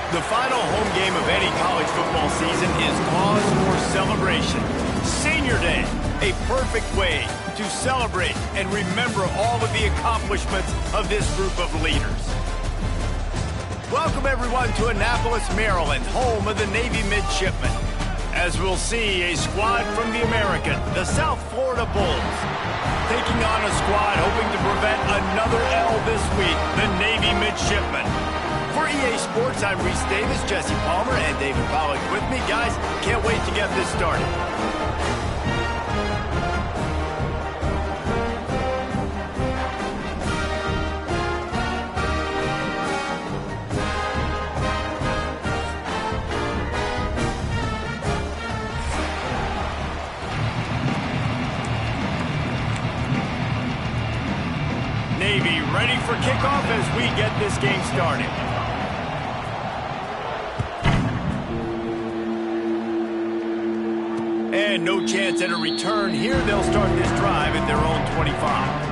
The final home game of any college football season is cause for celebration. Senior Day, a perfect way to celebrate and remember all of the accomplishments of this group of leaders. Welcome everyone to Annapolis, Maryland, home of the Navy Midshipmen. As we'll see, a squad from the American, the South Florida Bulls, taking on a squad hoping to prevent another L this week, the Navy Midshipmen. For EA Sports, I'm Reese Davis, Jesse Palmer, and David Pollack with me. Guys, can't wait to get this started. Navy ready for kickoff as we get this game started. And no chance at a return here. They'll start this drive at their own 25.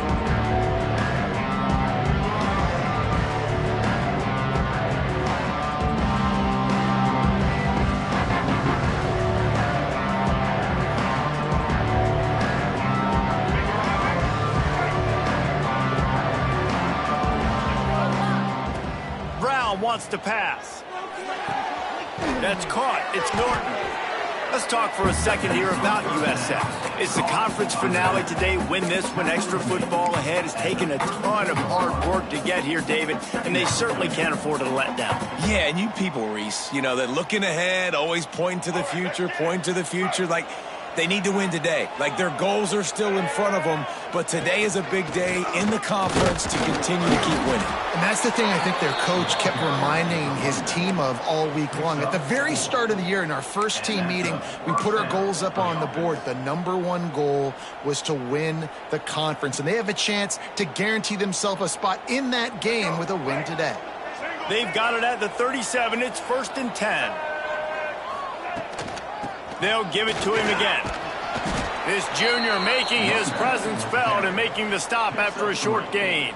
Wants to pass. That's caught. It's Norton. Let's talk for a second here about USF. It's the conference finale today. Win this one. Extra football ahead. Has taken a ton of hard work to get here, David, and they certainly can't afford to let down. Yeah, and you people, Reese, you know, they're looking ahead, always pointing to the future, like they need to win today. Like their goals are still in front of them, but today is a big day in the conference to continue to keep winning. And that's the thing I think their coach kept reminding his team of all week long. At the very start of the year in our first team meeting, we put our goals up on the board. The #1 goal was to win the conference, and they have a chance to guarantee themselves a spot in that game with a win today. They've got it at the 37. It's 1st and 10. They'll give it to him again. This junior making his presence felt and making the stop after a short gain.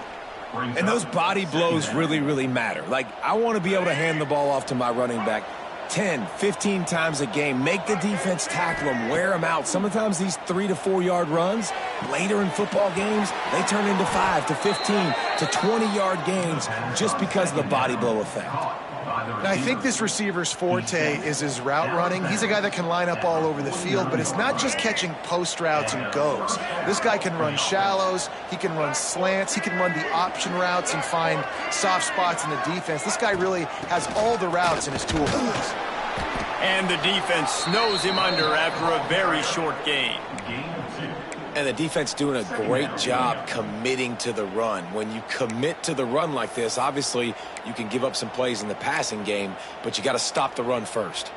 And those body blows really, really matter. Like, I want to be able to hand the ball off to my running back 10, 15 times a game. Make the defense tackle them, wear them out. Sometimes these 3 to 4 yard runs, later in football games, they turn into 5 to 15 to 20-yard gains just because of the body blow effect. Now, I think this receiver's forte is his route running. He's a guy that can line up all over the field, but it's not just catching post routes and goes. This guy can run shallows, he can run slants, he can run the option routes and find soft spots in the defense. This guy really has all the routes in his toolbox. And the defense snows him under after a very short gain. And the defense doing a great job committing to the run. When you commit to the run like this, obviously you can give up some plays in the passing game, but you got to stop the run first.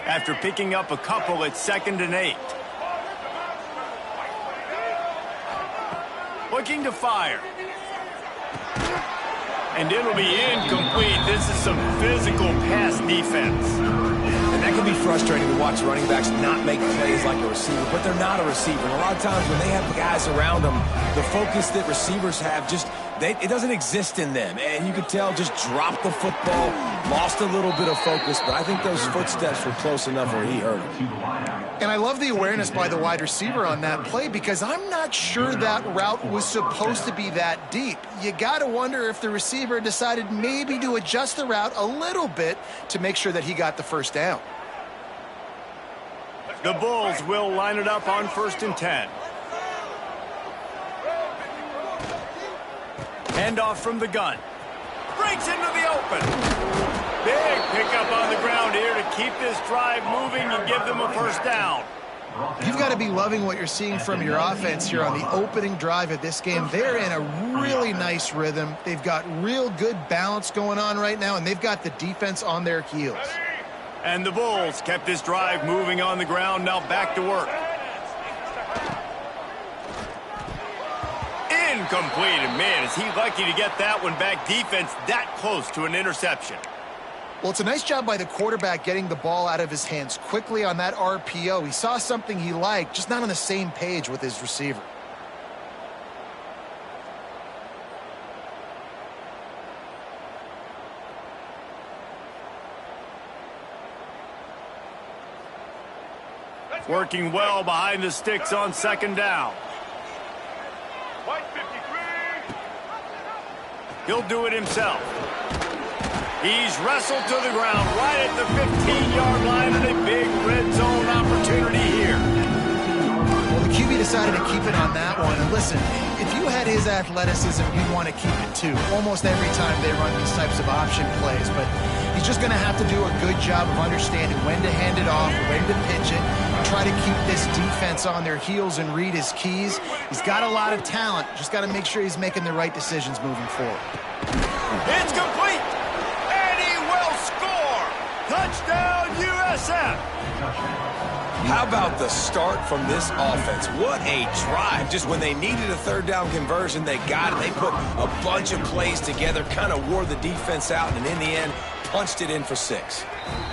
After picking up a couple, it's 2nd and 8. Looking to fire. And it'll be incomplete. This is some physical pass defense. And that can be frustrating to watch running backs not make plays like a receiver, but they're not a receiver. And a lot of times when they have guys around them, the focus that receivers have it doesn't exist in them. And you could tell just dropped the football, lost a little bit of focus, but I think those footsteps were close enough where he hurt him. And I love the awareness by the wide receiver on that play because I'm not sure that route was supposed to be that deep. You got to wonder if the receiver decided maybe to adjust the route a little bit to make sure that he got the first down. The Bulls will line it up on 1st and 10. Handoff from the gun. Breaks into the open. Big pickup on the ground here to keep this drive moving and give them a first down. You've got to be loving what you're seeing from your offense here on the opening drive of this game. They're in a really nice rhythm. They've got real good balance going on right now, and they've got the defense on their heels. And the Bulls kept this drive moving on the ground. Now back to work. Incomplete, and man, is he lucky to get that one back. Defense that close to an interception. Well, it's a nice job by the quarterback getting the ball out of his hands quickly on that RPO. He saw something he liked, just not on the same page with his receiver. Working well behind the sticks on second down. He'll do it himself. He's wrestled to the ground right at the 15-yard line and a big red zone opportunity here. Well, the QB decided to keep it on that one. And listen, if you had his athleticism, you'd want to keep it too. Almost every time they run these types of option plays. But he's just going to have to do a good job of understanding when to hand it off, when to pitch it, and try to keep this defense on their heels and read his keys. He's got a lot of talent. Just got to make sure he's making the right decisions moving forward. It's complete! And he will score! Touchdown, USF! How about the start from this offense? What a drive. Just when they needed a third down conversion, they got it. They put a bunch of plays together, kind of wore the defense out, and in the end, punched it in for 6.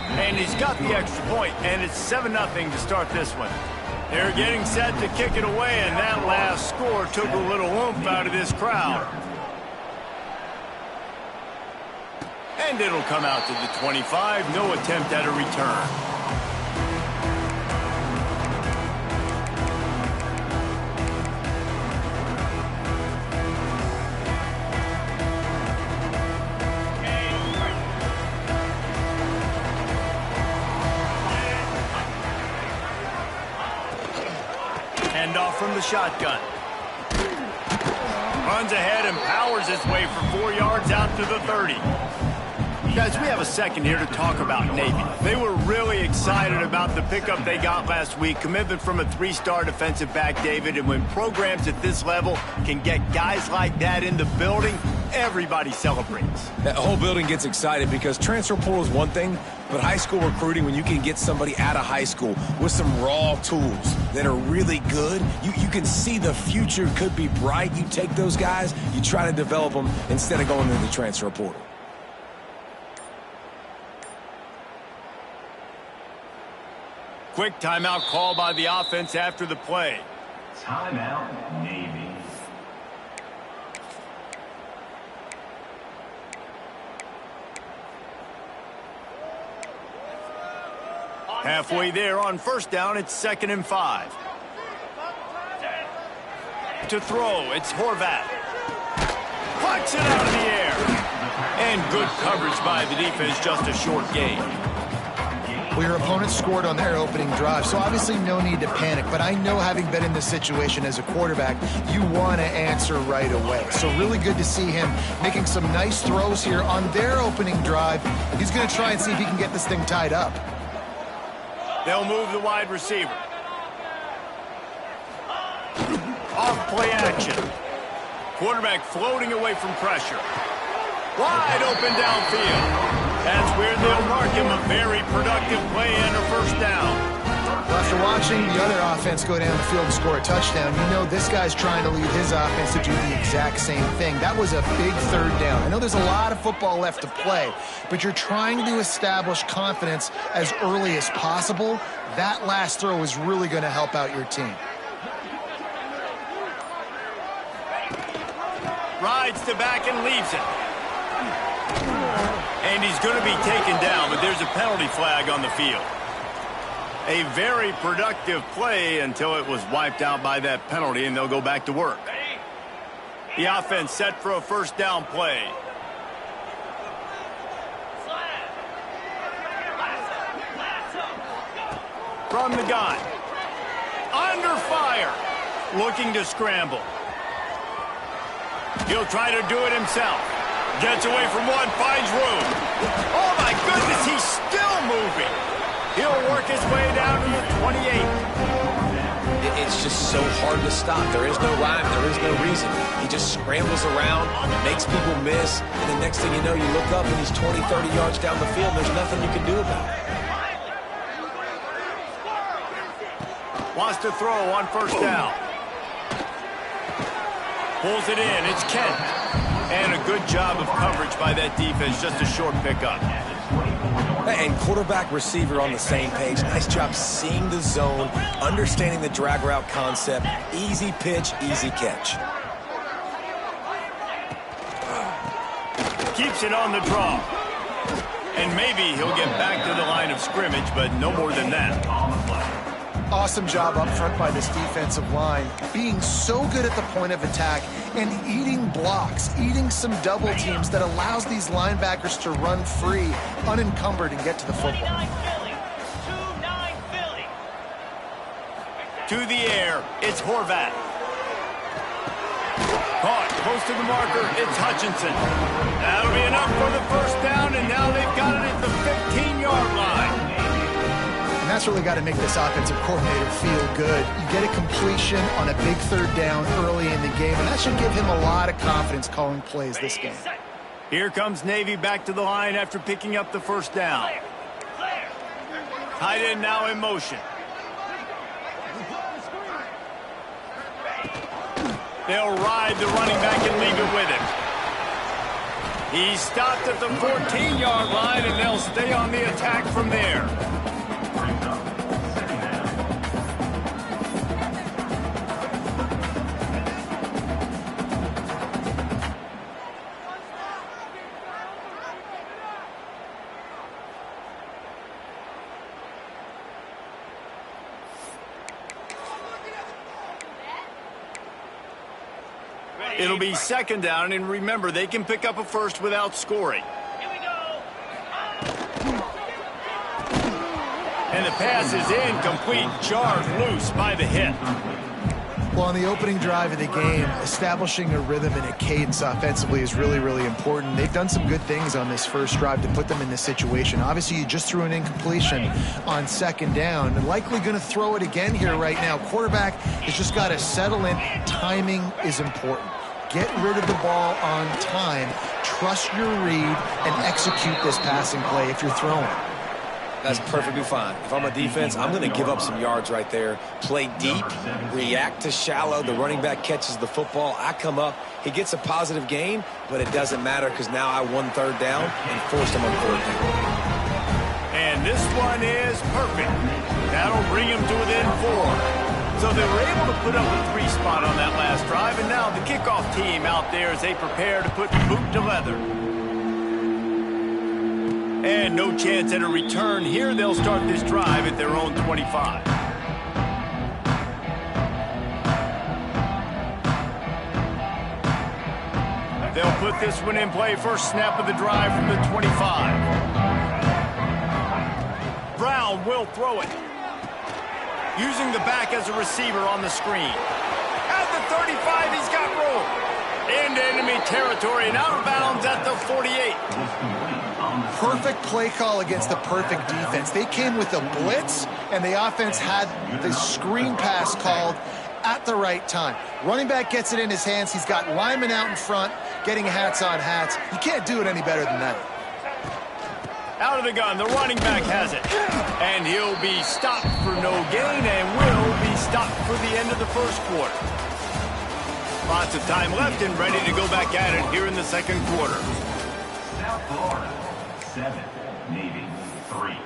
And he's got the extra point, and it's 7-0 to start this one. They're getting set to kick it away, and that last score took a little oomph out of this crowd. And it'll come out to the 25. No attempt at a return. Handoff from the shotgun. Runs ahead and powers his way for 4 yards out to the 30. Guys, we have a second here to talk about Navy. They were really excited about the pickup they got last week. Commitment from a 3-star defensive back, David. And when programs at this level can get guys like that in the building, everybody celebrates. That whole building gets excited because transfer portal is one thing, but high school recruiting, when you can get somebody out of high school with some raw tools that are really good, you can see the future could be bright. You take those guys, you try to develop them instead of going into the transfer portal. Quick timeout call by the offense after the play. Timeout, Navy. Halfway there on first down, it's 2nd and 5. To throw, it's Horvat. Plucks it out of the air. And good coverage by the defense, just a short gain. Well, your opponent scored on their opening drive, so obviously no need to panic. But I know, having been in this situation as a quarterback, you want to answer right away. So really good to see him making some nice throws here on their opening drive. He's going to try and see if he can get this thing tied up. They'll move the wide receiver. Off play action. Quarterback floating away from pressure. Wide open downfield. That's where they'll mark him a very productive play and a first down. Well, after watching the other offense go down the field and score a touchdown, you know this guy's trying to lead his offense to do the exact same thing. That was a big third down. I know there's a lot of football left to play, but you're trying to establish confidence as early as possible. That last throw is really going to help out your team. Rides to back and leaves it. And he's going to be taken down, but there's a penalty flag on the field. A very productive play until it was wiped out by that penalty, and they'll go back to work. The offense set for a first down play. From the gun. Under fire. Looking to scramble. He'll try to do it himself. Gets away from one, finds room. Oh, my goodness, he's still moving. He'll work his way down to the 28. It's just so hard to stop. There is no rhyme. There is no reason. He just scrambles around, makes people miss, and the next thing you know, you look up and he's 20, 30 yards down the field. There's nothing you can do about it. Wants to throw on first down. Pulls it in. It's Kent. And a good job of coverage by that defense. Just a short pickup. And quarterback receiver on the same page. Nice job seeing the zone, understanding the drag route concept. Easy pitch, easy catch. Keeps it on the draw. And maybe he'll get back to the line of scrimmage, but no more than that. Awesome job up front by this defensive line, being so good at the point of attack and eating blocks, eating some double teams that allows these linebackers to run free, unencumbered, and get to the football. 2-9 Philly. To the air, it's Horvat. Caught, close to the marker, it's Hutchinson. That'll be enough for the first down, and now they've got it at the 15-yard line. And that's really got to make this offensive coordinator feel good. You get a completion on a big third down early in the game, and that should give him a lot of confidence calling plays this game. Here comes Navy back to the line after picking up the first down. Tight end now in motion. They'll ride the running back and leave it with him. He's stopped at the 14-yard line, and they'll stay on the attack from there. It'll be second down, and remember, they can pick up a first without scoring. And the pass is incomplete, jarred loose by the hit. Well, on the opening drive of the game, establishing a rhythm and a cadence offensively is really, really important. They've done some good things on this first drive to put them in this situation. Obviously, you just threw an incompletion on second down. They're likely going to throw it again here right now. Quarterback has just got to settle in. Timing is important. Get rid of the ball on time. Trust your read and execute this passing play if you're throwing. That's perfectly fine. If I'm a defense, I'm going to give up some yards right there. Play deep, react to shallow. The running back catches the football. I come up. He gets a positive gain, but it doesn't matter because now I won third down and forced him on fourth down. And this one is perfect. That'll bring him to within 4. So they were able to put up a 3 spot on that last drive, and now the kickoff team out there as they prepare to put boot to leather. And no chance at a return here. They'll start this drive at their own 25. They'll put this one in play. First snap of the drive from the 25. Brown will throw it. Using the back as a receiver on the screen. At the 35, he's got room. Into enemy territory and out of bounds at the 48. Perfect play call against the perfect defense. They came with a blitz, and the offense had the screen pass called at the right time. Running back gets it in his hands. He's got linemen out in front, getting hats on hats. You can't do it any better than that. Out of the gun, the running back has it. And he'll be stopped for no gain and will be stopped for the end of the first quarter. Lots of time left and ready to go back at it here in the second quarter. South Florida, 7, Navy, 3.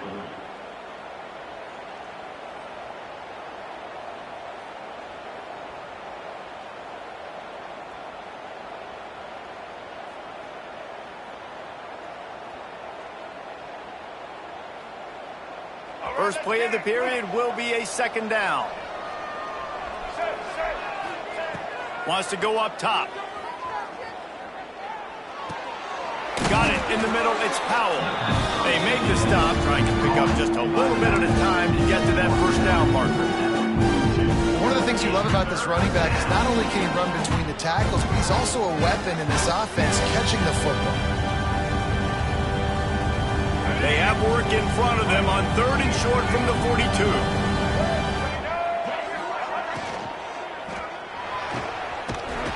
First play of the period will be a second down. Wants to go up top. Got it in the middle. It's Powell. They make the stop, trying to pick up just a little bit at a time to get to that first down marker. One of the things you love about this running back is not only can he run between the tackles, but he's also a weapon in this offense, catching the football. They have work in front of them on 3rd and short from the 42.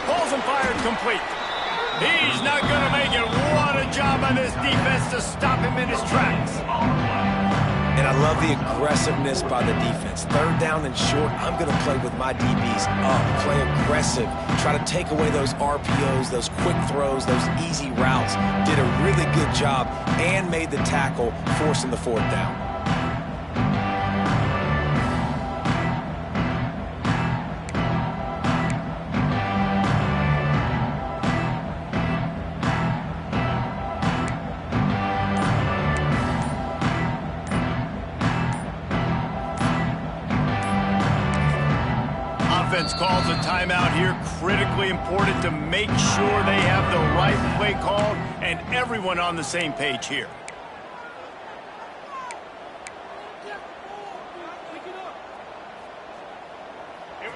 Balls and fired complete. He's not going to make it. What a job by this defense to stop him in his tracks. And I love the aggressiveness by the defense. 3rd down and short, I'm going to play with my DBs up, play aggressive, try to take away those RPOs, those quick throws, those easy routes. Did a really good job and made the tackle, forcing the 4th down. defense calls a timeout here. Critically important to make sure they have the right play called and everyone on the same page here.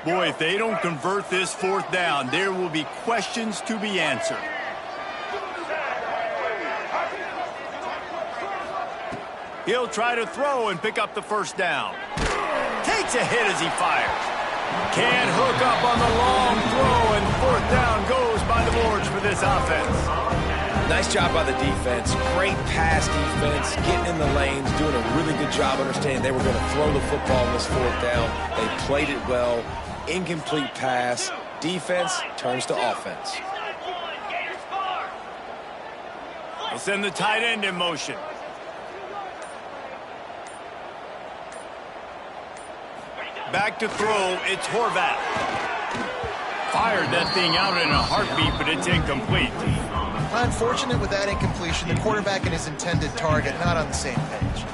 Boy, if they don't convert this fourth down, there will be questions to be answered. He'll try to throw and pick up the first down. Takes a hit as he fires. Can't hook up on the long throw, and fourth down goes by the boards for this offense. Nice job by the defense. Great pass defense, getting in the lanes, doing a really good job understanding they were going to throw the football on this fourth down. They played it well. Incomplete pass. Defense turns to offense. We'll send the tight end in motion. Back to throw, it's Horvat. Fired that thing out in a heartbeat, but it's incomplete. Unfortunate with that incompletion. The quarterback and his intended target not on the same page.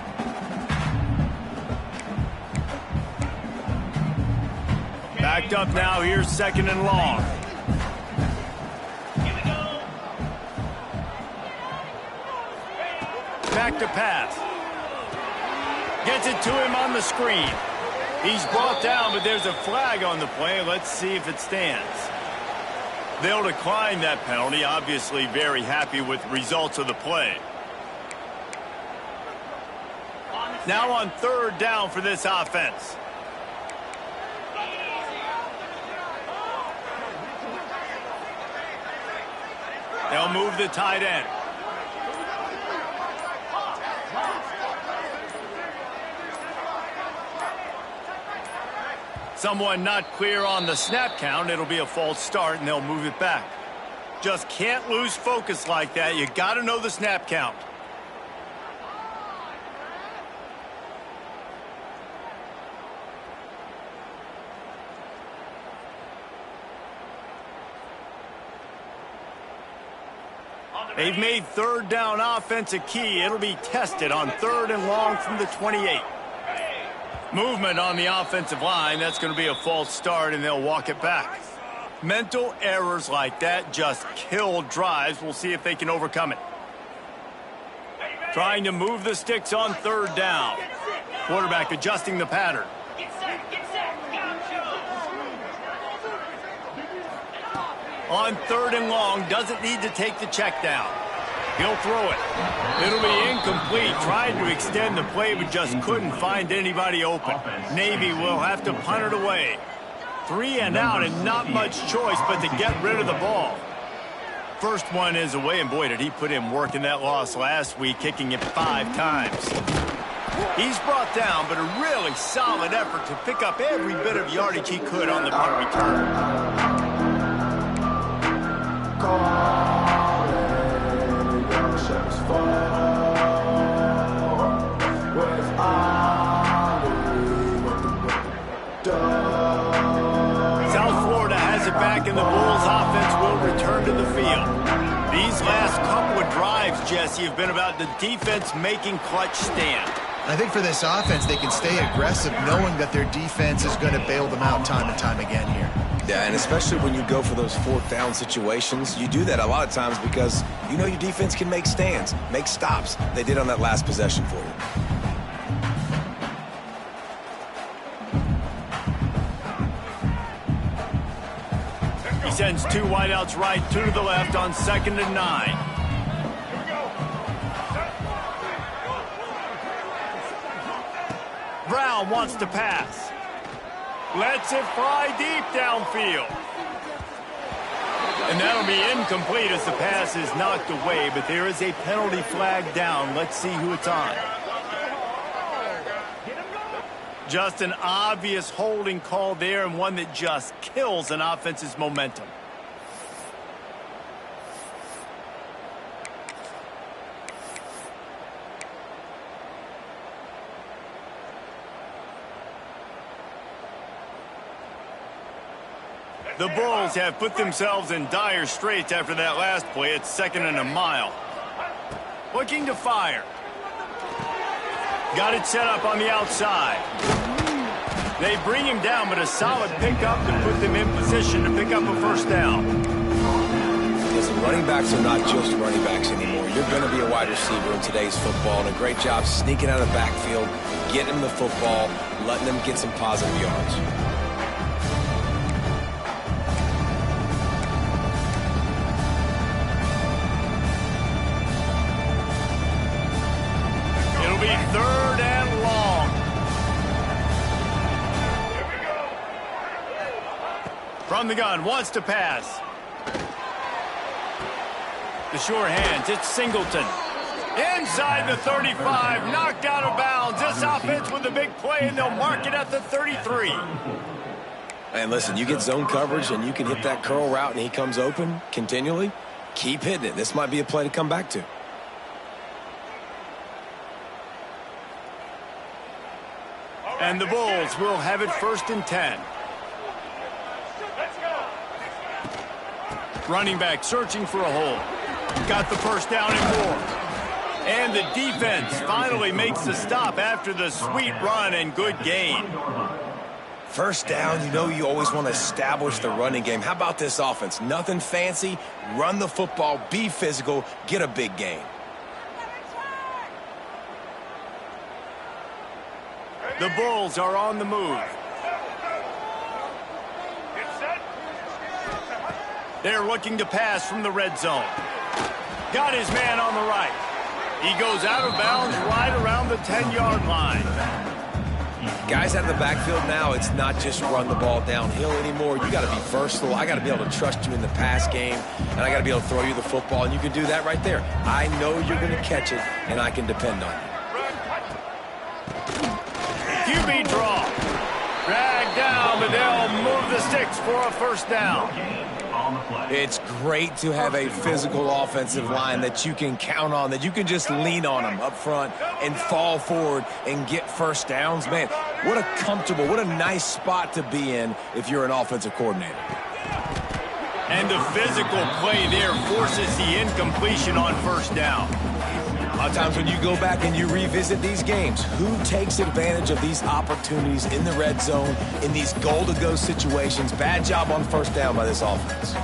Backed up now, here's second and long. Back to pass. Gets it to him on the screen. He's brought down, but there's a flag on the play. Let's see if it stands. They'll decline that penalty. Obviously very happy with the results of the play. Now on third down for this offense. They'll move the tight end. Someone not clear on the snap count. It'll be a false start, and they'll move it back. Just can't lose focus like that. You got to know the snap count. They've made third down offense a key. It'll be tested on third and long from the 28. Movement on the offensive line. That's going to be a false start, and they'll walk it back. Mental errors like that just kill drives. We'll see if they can overcome it. Trying to move the sticks on third down. Quarterback adjusting the pattern. On third and long, doesn't need to take the check down. He'll throw it. It'll be incomplete. Tried to extend the play, but just couldn't find anybody open. Navy will have to punt it away. 3 and out, and not much choice but to get rid of the ball. First one is away, and boy, did he put in work in that loss last week, kicking it 5 times. He's brought down, but a really solid effort to pick up every bit of yardage he could on the punt return. South Florida has it back, and the Bulls offense will return to the field. These last couple of drives, Jesse, have been about the defense making clutch stand. I think for this offense, they can stay aggressive knowing that their defense is going to bail them out time and time again here. Yeah, and especially when you go for those fourth down situations, you do that a lot of times because you know your defense can make stands, make stops. They did on that last possession for you. He sends 2 wideouts right, 2 to the left on 2nd and 9. Brown wants to pass. Lets it fly deep downfield. And that'll be incomplete as the pass is knocked away, but there is a penalty flag down. Let's see who it's on. Just an obvious holding call there, and one that just kills an offense's momentum. The Bulls have put themselves in dire straits after that last play. It's 2nd and a mile. Looking to fire. Got it set up on the outside. They bring him down, but a solid pickup to put them in position to pick up a first down. Listen, running backs are not just running backs anymore. You're going to be a wide receiver in today's football, and a great job sneaking out of the backfield, getting the football, letting them get some positive yards. It'll be 3rd and long. From the gun, wants to pass. The sure hands, it's Singleton. Inside the 35, knocked out of bounds. This offense with a big play, and they'll mark it at the 33. And listen, you get zone coverage, and you can hit that curl route, and he comes open continually. Keep hitting it. This might be a play to come back to. And the Bulls will have it 1st and 10. Running back searching for a hole. Got the first down and more. And the defense finally makes the stop after the sweet run and good gain. First down, you know you always want to establish the running game. How about this offense? Nothing fancy. Run the football, be physical, get a big gain. The Bulls are on the move. They're looking to pass from the red zone. Got his man on the right. He goes out of bounds right around the 10-yard line. Guys out of the backfield now, it's not just run the ball downhill anymore. You got to be versatile. I got to be able to trust you in the pass game, and I got to be able to throw you the football, and you can do that right there. I know you're going to catch it, and I can depend on you. QB draw. Drag down, but they'll move the sticks for a first down. It's great to have a physical offensive line that you can count on, that you can just lean on them up front and fall forward and get first downs. Man, what a comfortable, what a nice spot to be in if you're an offensive coordinator. And the physical play there forces the incompletion on first down. A lot of times when you go back and you revisit these games, who takes advantage of these opportunities in the red zone, in these goal-to-go situations? Bad job on first down by this offense.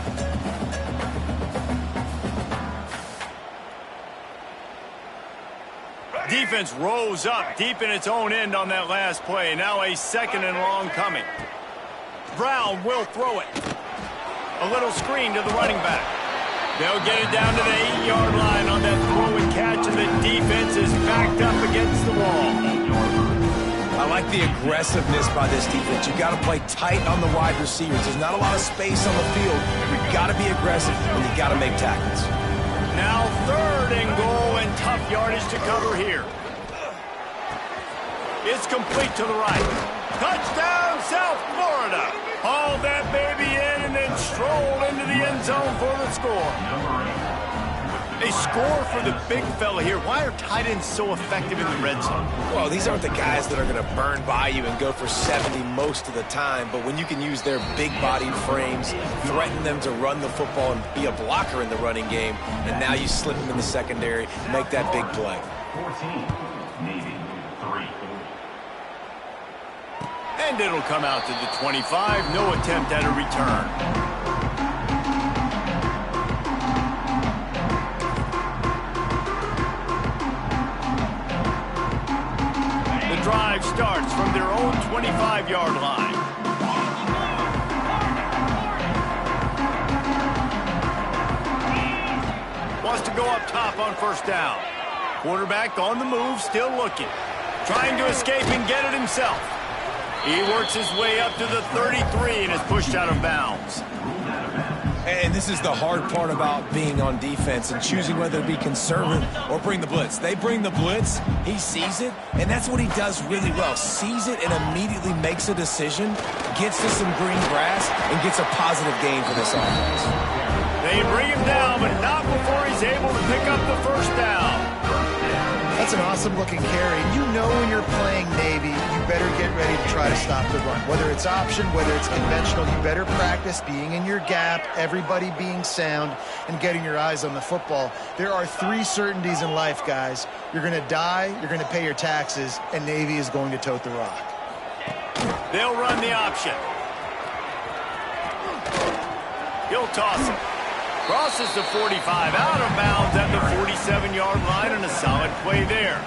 Defense rose up deep in its own end on that last play. Now a 2nd and long coming. Brown will throw it. A little screen to the running back. They'll get it down to the 8-yard line on that throw and catch, and the defense is backed up against the wall. I like the aggressiveness by this defense. You've got to play tight on the wide receivers. There's not a lot of space on the field. You've got to be aggressive, and you've got to make tackles. Now 3rd and goal, and tough yardage to cover here. It's complete to the right. Touchdown, South Florida. Hauled that baby in and then strolled into the end zone for the score. A score for the big fella here. Why are tight ends so effective in the red zone? Well, these aren't the guys that are going to burn by you and go for 70 most of the time, but when you can use their big-bodied frames, threaten them to run the football and be a blocker in the running game, and now you slip them in the secondary, make that big play. 14, Navy, 3. And it'll come out to the 25. No attempt at a return. The drive starts from their own 25-yard line. Wants to go up top on first down. Quarterback on the move, still looking. Trying to escape and get it himself. He works his way up to the 33 and is pushed out of bounds. And this is the hard part about being on defense and choosing whether to be conservative or bring the blitz. They bring the blitz, he sees it, and that's what he does really well. Sees it and immediately makes a decision, gets to some green grass, and gets a positive gain for this offense. They bring him down, but not before he's able to pick up the first down. That's an awesome-looking carry. You know when you're playing Navy, you better get ready to try to stop the run. Whether it's option, whether it's conventional, you better practice being in your gap, everybody being sound, and getting your eyes on the football. There are 3 certainties in life, guys. You're going to die, you're going to pay your taxes, and Navy is going to tote the rock. They'll run the option. He'll toss it. Crosses the 45, out of bounds at the 47-yard line, and a solid play there.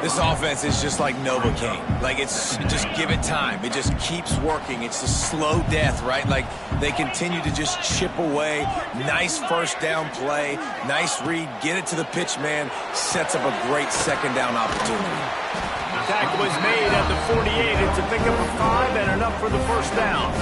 This offense is just like Novocaine. Like, it's just give it time. It just keeps working. It's a slow death, right? Like, they continue to just chip away. Nice first down play. Nice read. Get it to the pitch man. Sets up a great second down opportunity. Tackle is made at the 48. It's a pickup of 5 and enough for the first down.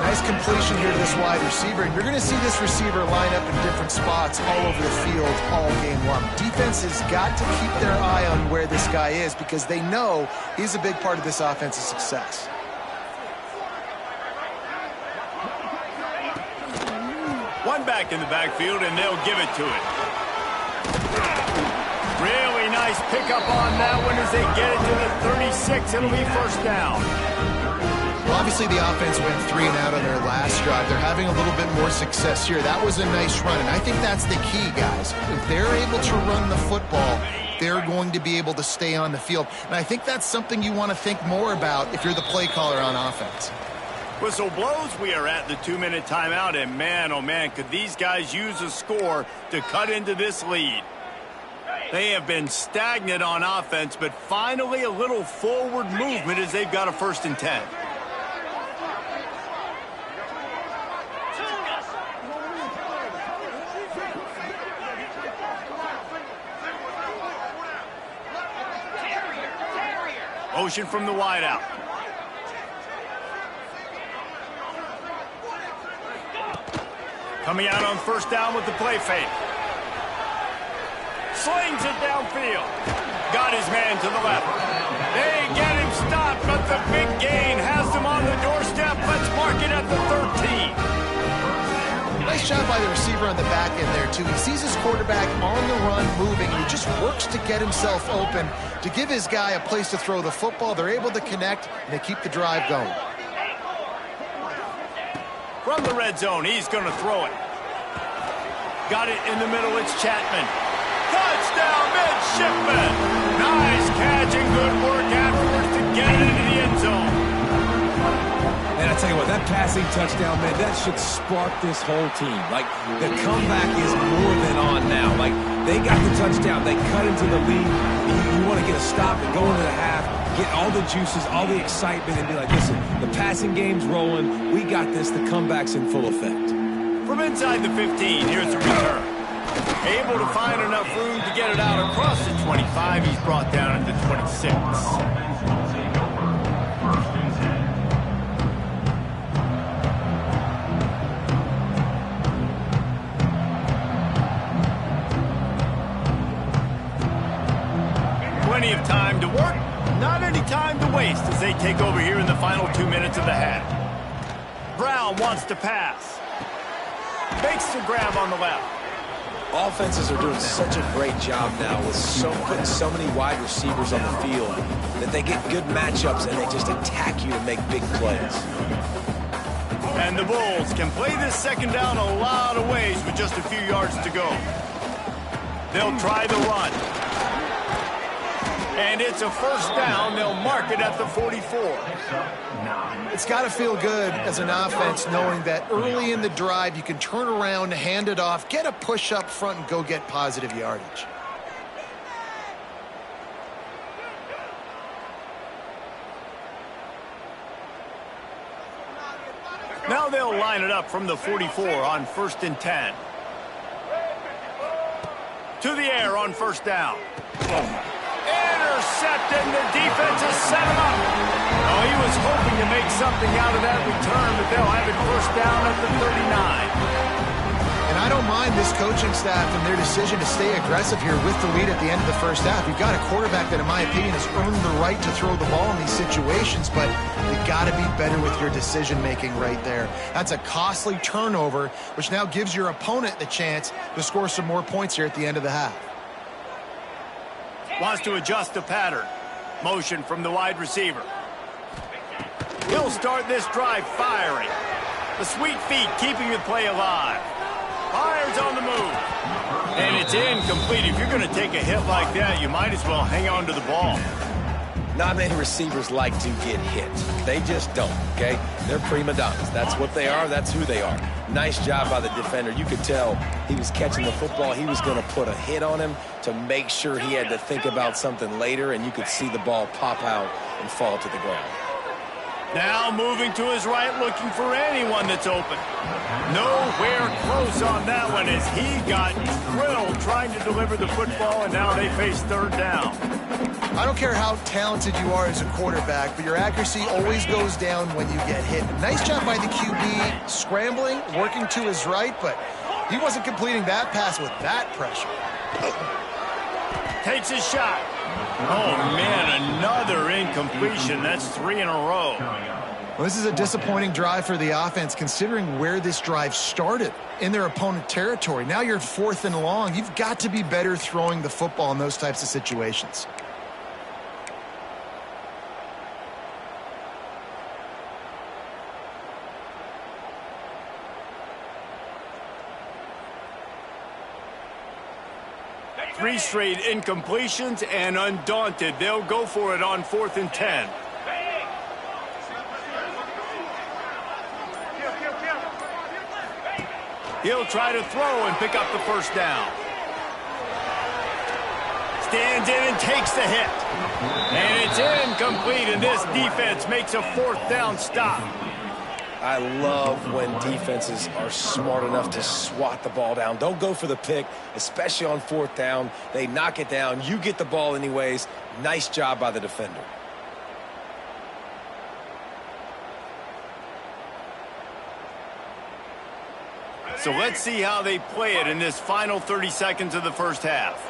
Nice completion here to this wide receiver, and you're going to see this receiver line up in different spots all over the field all game long. Defense has got to keep their eye on where this guy is because they know he's a big part of this offense's success. One back in the backfield, and they'll give it to it. Really nice pickup on that one as they get it to the 36. It'll be first down. Well, obviously, the offense went 3 and out on their last drive. They're having a little bit more success here. That was a nice run, and I think that's the key, guys. If they're able to run the football, they're going to be able to stay on the field. And I think that's something you want to think more about if you're the play caller on offense. Whistle blows. We are at the 2-minute timeout, and man, oh man, could these guys use a score to cut into this lead. They have been stagnant on offense, but finally a little forward movement as they've got a 1st and 10. Motion from the wideout. Coming out on first down with the play fake. Slings it downfield. Got his man to the left. They get him stopped, but the big gain has them on the doorstep. Let's mark it at the 13. Nice job by the receiver on the back end there, too. He sees his quarterback on the run moving, and he just works to get himself open to give his guy a place to throw the football. They're able to connect, and they keep the drive going. From the red zone, he's going to throw it. Got it in the middle. It's Chapman. Touchdown, midshipman. Nice catch and good work afterwards to get it into the end zone. And I tell you what, that passing touchdown, man, that should spark this whole team. Like, the comeback is more than on now. Like, they got the touchdown. They cut into the lead. You want to get a stop and go into the half, get all the juices, all the excitement, and be like, listen, the passing game's rolling. We got this. The comeback's in full effect. From inside the 15, here's the return. Able to find enough room to get it out across the 25. He's brought down into 26. Plenty of time to work, not any time to waste as they take over here in the final 2 minutes of the half. Brown wants to pass. Makes the grab on the left. Offenses are doing such a great job now with putting so many wide receivers on the field that they get good matchups and they just attack you to make big plays. And the Bulls can play this second down a lot of ways with just a few yards to go. They'll try the run. And it's a first down. They'll mark it at the 44. It's got to feel good as an offense knowing that early in the drive you can turn around, hand it off, get a push up front, and go get positive yardage. Now they'll line it up from the 44 on 1st and 10. To the air on first down. Intercepted, and the defense has set him up. Oh, he was hoping to make something out of that return, but they'll have it first down at the 39. And I don't mind this coaching staff and their decision to stay aggressive here with the lead at the end of the first half. You've got a quarterback that, in my opinion, has earned the right to throw the ball in these situations, but you've got to be better with your decision-making right there. That's a costly turnover, which now gives your opponent the chance to score some more points here at the end of the half. Wants to adjust the pattern. Motion from the wide receiver. He'll start this drive firing. The sweet feet keeping the play alive. Fires on the move. And it's incomplete. If you're going to take a hit like that, you might as well hang on to the ball. Not many receivers like to get hit. They just don't, okay? They're prima donnas. That's what they are. That's who they are. Nice job by the defender. You could tell he was catching the football. He was going to put a hit on him to make sure he had to think about something later, and you could see the ball pop out and fall to the ground. Now moving to his right, looking for anyone that's open. Nowhere close on that one as he got drilled trying to deliver the football, and now they face third down. I don't care how talented you are as a quarterback, but your accuracy always goes down when you get hit. Nice job by the QB, scrambling, working to his right, but he wasn't completing that pass with that pressure. Takes his shot. Oh, man, another incompletion. That's 3 in a row. Well, this is a disappointing drive for the offense, considering where this drive started, in their opponent territory. Now you're 4th and long. You've got to be better throwing the football in those types of situations. Three straight incompletions, and undaunted, they'll go for it on 4th and 10. He'll try to throw and pick up the first down. Stands in and takes the hit. And it's incomplete, and this defense makes a 4th down stop. I love when defenses are smart enough to swat the ball down. Don't go for the pick, especially on 4th down. They knock it down. You get the ball anyways. Nice job by the defender. So let's see how they play it in this final 30 seconds of the first half.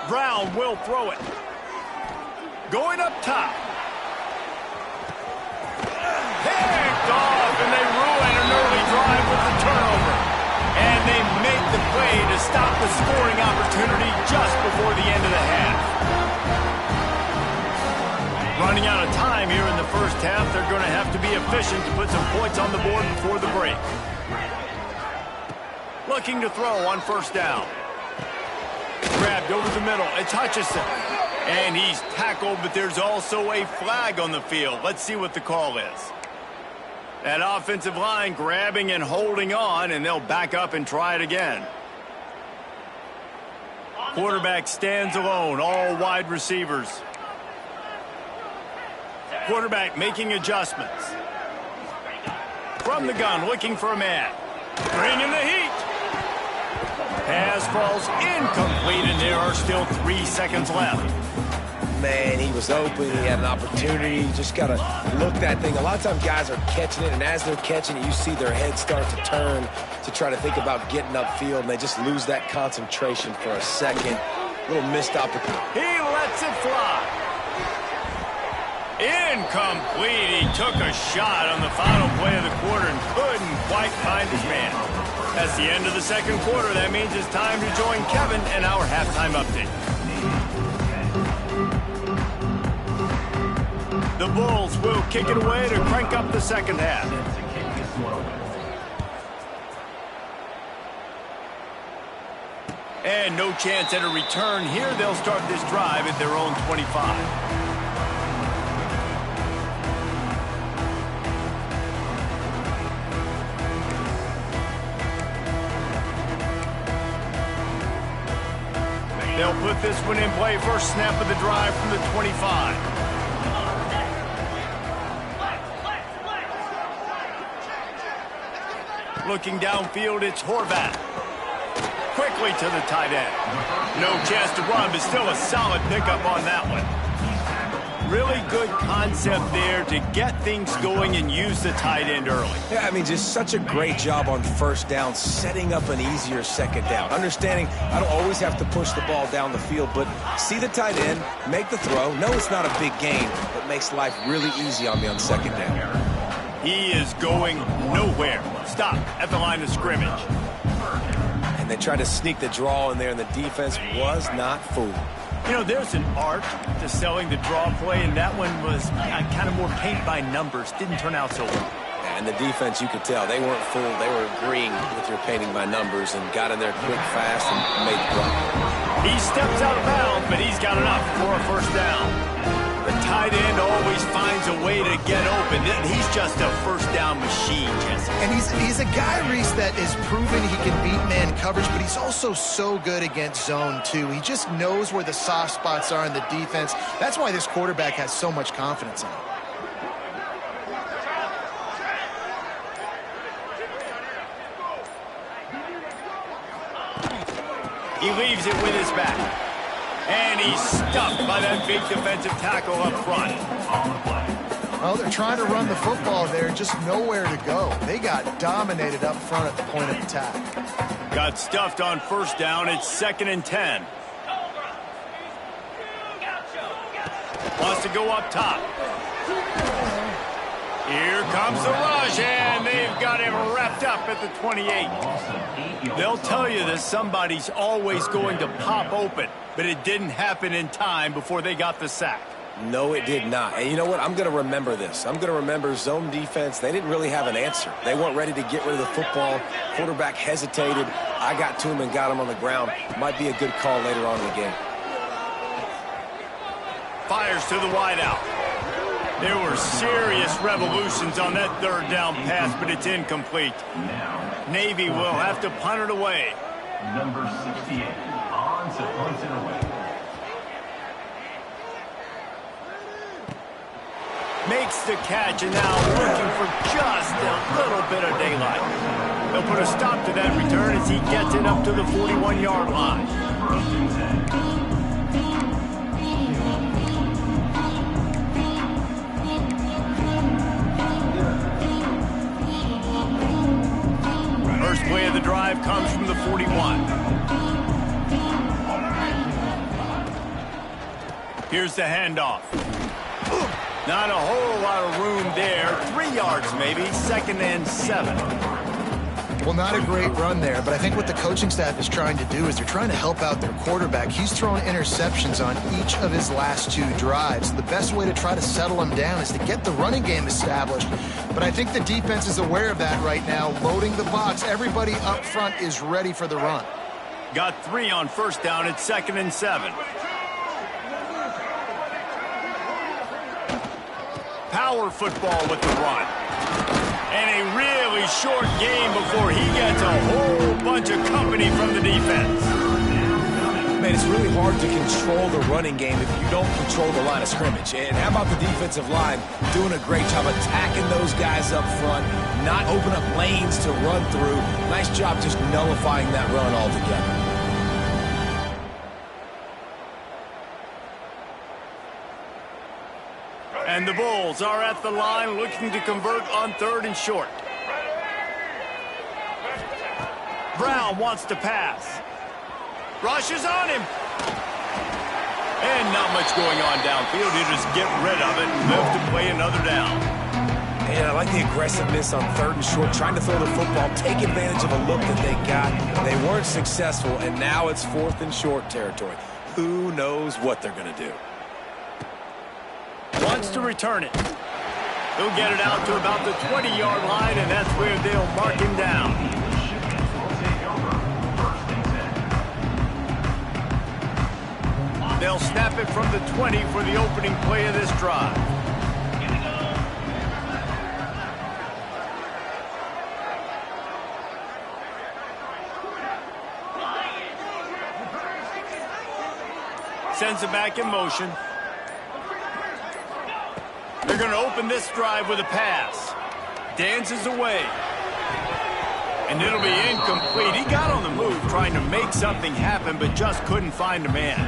Brown will throw it. Going up top. Picked off, and they ruin an early drive with the turnover. And they make the play to stop the scoring opportunity just before the end of the half. Running out of time here in the first half, they're going to have to be efficient to put some points on the board before the break. Looking to throw on 1st down. Grabbed over the middle. It's Hutchinson. And he's tackled, but there's also a flag on the field. Let's see what the call is. That offensive line grabbing and holding on, and they'll back up and try it again. Quarterback stands alone, all wide receivers. Quarterback making adjustments. From the gun, looking for a man. Bringing the heat. Pass falls incomplete, and there are still 3 seconds left. Man, he was open. He had an opportunity. You just got to look that thing. A lot of times guys are catching it, and as they're catching it, you see their head start to turn to try to think about getting upfield, and they just lose that concentration for a second. Little missed opportunity. He lets it fly. Incomplete. He took a shot on the final play of the quarter and couldn't quite find his man. That's the end of the second quarter. That means it's time to join Kevin and our halftime update. The Bulls will kick it away to crank up the second half. And no chance at a return here. They'll start this drive at their own 25. They'll put this one in play. First snap of the drive from the 25. Looking downfield, it's Horvath. Quickly to the tight end. No chance to run, but still a solid pickup on that one. Really good concept there to get things going and use the tight end early. Yeah, I mean, just such a great job on 1st down, setting up an easier 2nd down. Understanding I don't always have to push the ball down the field, but see the tight end, make the throw. No, it's not a big gain, but makes life really easy on me on 2nd down. He is going nowhere. Stop at the line of scrimmage. And they tried to sneak the draw in there, and the defense was not fooled. You know, there's an art to selling the draw play, and that one was kind of more paint by numbers. Didn't turn out so well. And the defense, you could tell, they weren't fooled. They were agreeing with your painting by numbers and got in there quick, fast, and made the block. He steps out of bounds, but he's got enough for a first down. The tight end always finds a way to get open. He's just a first down machine, Jesse. And he's a guy, Reese, that is proven he can beat man coverage, but he's also so good against zone, too. He just knows where the soft spots are in the defense. That's why this quarterback has so much confidence in him. He leaves it with his back. And he's stuffed by that big defensive tackle up front. Well, they're trying to run the football there, just nowhere to go. They got dominated up front at the point of attack. Got stuffed on first down. It's 2nd and 10. Wants to go up top. Here comes the rush, and they've got him wrapped up at the 28. They'll tell you that somebody's always going to pop open, but it didn't happen in time before they got the sack. No, it did not. And you know what? I'm going to remember this. I'm going to remember zone defense. They didn't really have an answer. They weren't ready to get rid of the football. Quarterback hesitated. I got to him and got him on the ground. Might be a good call later on in the game. Fires to the wideout. There were serious revolutions on that third down pass, but it's incomplete. Navy will have to punt it away. Number 68 on to punt it away. Makes the catch, and now looking for just a little bit of daylight. They'll put a stop to that return as he gets it up to the 41-yard line. First play of the drive comes from the 41. Here's the handoff. Not a whole lot of room there. 3 yards maybe. 2nd and 7. Well, not a great run there, but I think what the coaching staff is trying to do is they're trying to help out their quarterback. He's thrown interceptions on each of his last 2 drives. The best way to try to settle him down is to get the running game established. But I think the defense is aware of that right now, loading the box. Everybody up front is ready for the run. Got 3 on first down. It's 2nd and 7. Power football with the run. And a really short game before he gets a whole bunch of company from the defense. Man, it's really hard to control the running game if you don't control the line of scrimmage. And how about the defensive line doing a great job attacking those guys up front, not open up lanes to run through. Nice job just nullifying that run altogether. And the Bulls are at the line looking to convert on 3rd and short. Brown wants to pass. Rushes on him. And not much going on downfield. He'll just get rid of it and live to play another down. And I like the aggressiveness on 3rd and short, trying to throw the football, take advantage of a look that they got. They weren't successful, and now it's 4th and short territory. Who knows what they're going to do? Wants to return it. He'll get it out to about the 20-yard line, and that's where they'll mark him down. They'll snap it from the 20 for the opening play of this drive. Sends it back in motion. They're going to open this drive with a pass. Dances away. And it'll be incomplete. He got on the move trying to make something happen, but just couldn't find a man.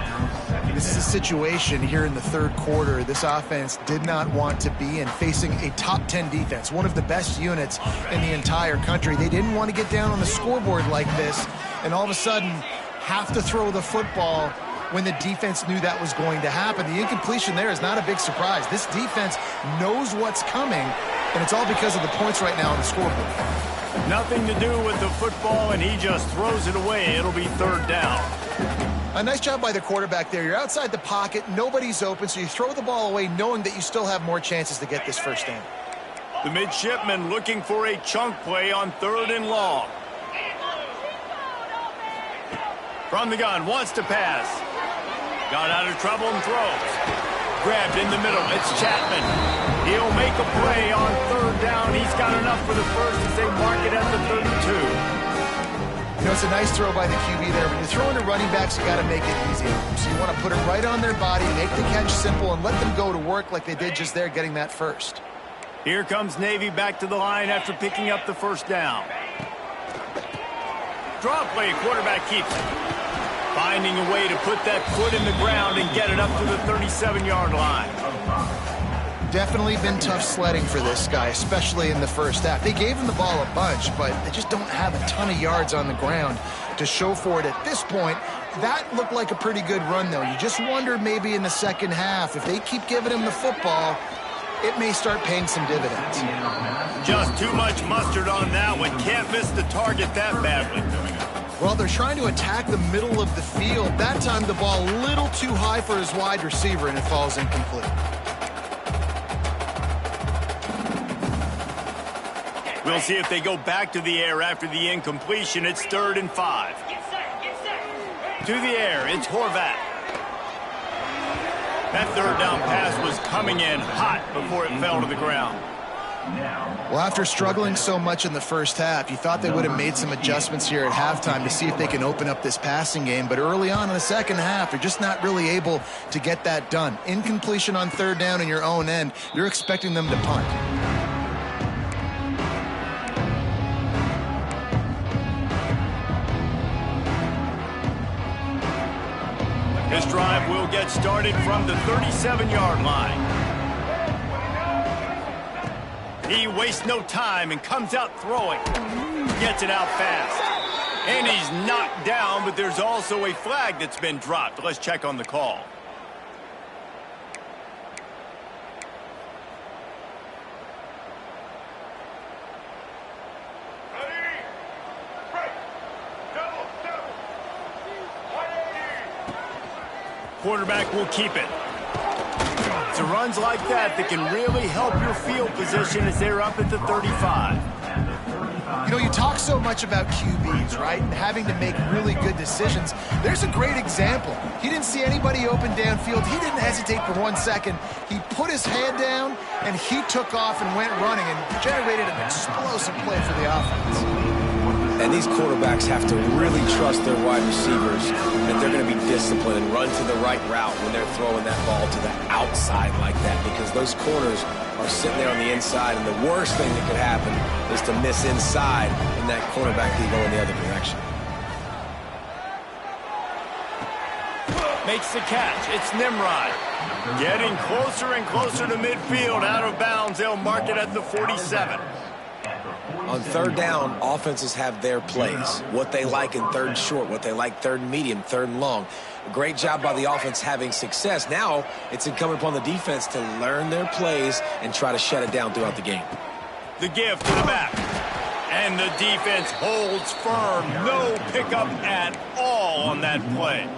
This is a situation here in the 3rd quarter this offense did not want to be in, facing a top 10 defense, one of the best units in the entire country. They didn't want to get down on the scoreboard like this and all of a sudden have to throw the football when the defense knew that was going to happen. The incompletion there is not a big surprise. This defense knows what's coming, and it's all because of the points right now on the scoreboard. Nothing to do with the football, and he just throws it away. It'll be 3rd down. A nice job by the quarterback there. You're outside the pocket, nobody's open, so you throw the ball away knowing that you still have more chances to get this first down. The midshipman looking for a chunk play on 3rd and long. From the gun, wants to pass. Got out of trouble and throws. Grabbed in the middle, it's Chapman. He'll make a play on third down. He's got enough for the first as they mark it at the 32. You know, it's a nice throw by the QB there. When you're throwing to running backs, you got to make it easy. So you want to put it right on their body, make the catch simple, and let them go to work like they did just there, getting that first. Here comes Navy back to the line after picking up the first down. Draw play, quarterback keeps it. Finding a way to put that foot in the ground and get it up to the 37-yard line. Definitely been tough sledding for this guy, especially in the first half. They gave him the ball a bunch, but they just don't have a ton of yards on the ground to show for it at this point. That looked like a pretty good run, though. You just wonder maybe in the second half, if they keep giving him the football, it may start paying some dividends. Just too much mustard on that one. Can't miss the target that badly. Well, they're trying to attack the middle of the field. That time the ball a little too high for his wide receiver, and it falls incomplete. We'll see if they go back to the air after the incompletion. It's 3rd and 5. To the air, it's Horvat. That third down pass was coming in hot before it fell to the ground. Well, after struggling so much in the first half, you thought they would have made some adjustments here at halftime to see if they can open up this passing game. But early on in the second half, they're just not really able to get that done. Incompletion on third down in your own end, you're expecting them to punt. This drive will get started from the 37-yard line. He wastes no time and comes out throwing. Gets it out fast. And he's knocked down, but there's also a flag that's been dropped. Let's check on the call. Quarterback will keep it. It's runs like that that can really help your field position as they're up at the 35. You know, you talk so much about QBs, right? And having to make really good decisions. There's a great example. He didn't see anybody open downfield. He didn't hesitate for 1 second. He put his head down, and he took off and went running and generated an explosive play for the offense. And these quarterbacks have to really trust their wide receivers that they're going to be disciplined and run to the right route when they're throwing that ball to the outside like that, because those corners are sitting there on the inside, and the worst thing that could happen is to miss inside and that quarterback can go in the other direction. Makes the catch. It's Nimrod. Getting closer and closer to midfield. Out of bounds. They'll mark it at the 47. On third down, offenses have their plays, what they like in third and short, what they like third and medium, third and long. A great job by the offense having success. Now it's incumbent upon the defense to learn their plays and try to shut it down throughout the game. The give to the back. And the defense holds firm. No pickup at all on that play.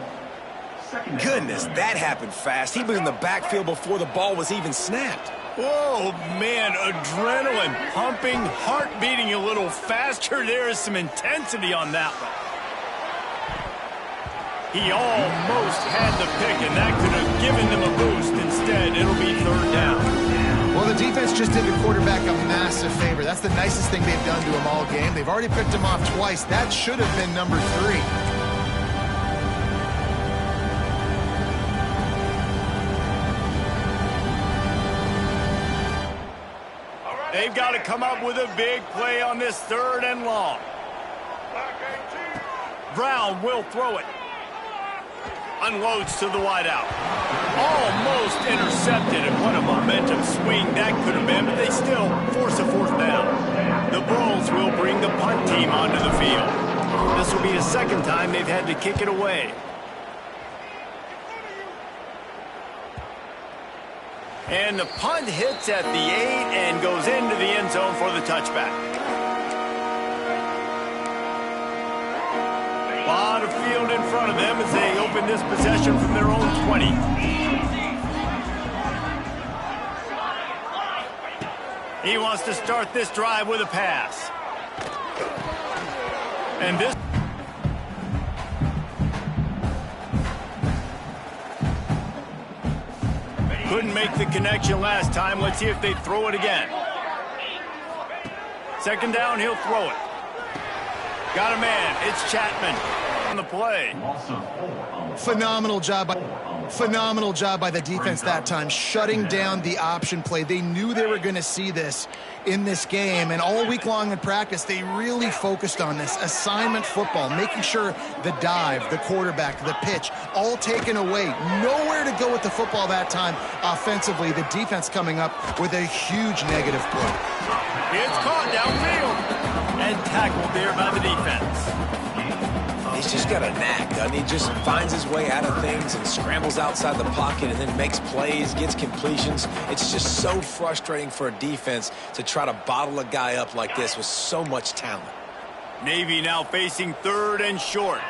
Goodness, that happened fast. He was in the backfield before the ball was even snapped. Oh, man, adrenaline pumping, heart beating a little faster. There is some intensity on that one. He almost had the pick, and that could have given them a boost. Instead, it'll be third down. Well, the defense just did the quarterback a massive favor. That's the nicest thing they've done to him all game. They've already picked him off twice. That should have been number 3. They've got to come up with a big play on this third and long. Brown will throw it. Unloads to the wideout. Almost intercepted, and what a momentum swing that could have been, but they still force a fourth down. The Bulls will bring the punt team onto the field. This will be the second time they've had to kick it away. And the punt hits at the 8 and goes into the end zone for the touchback. A lot of field in front of them as they open this possession from their own 20. He wants to start this drive with a pass. And this Couldn't make the connection last time. Let's see if they throw it again. Second down, he'll throw it. Got a man. It's Chapman on the play. Phenomenal job by the defense that time, shutting down the option play. They knew they were going to see this in this game, and all week long in practice, they really focused on this assignment football, making sure the dive, the quarterback, the pitch, all taken away. Nowhere to go with the football that time offensively. The defense coming up with a huge negative play. It's caught downfield and tackled there by the defense. He's just got a knack, doesn't he? Just finds his way out of things and scrambles outside the pocket and then makes plays, gets completions. It's just so frustrating for a defense to try to bottle a guy up like this with so much talent. Navy now facing third and short.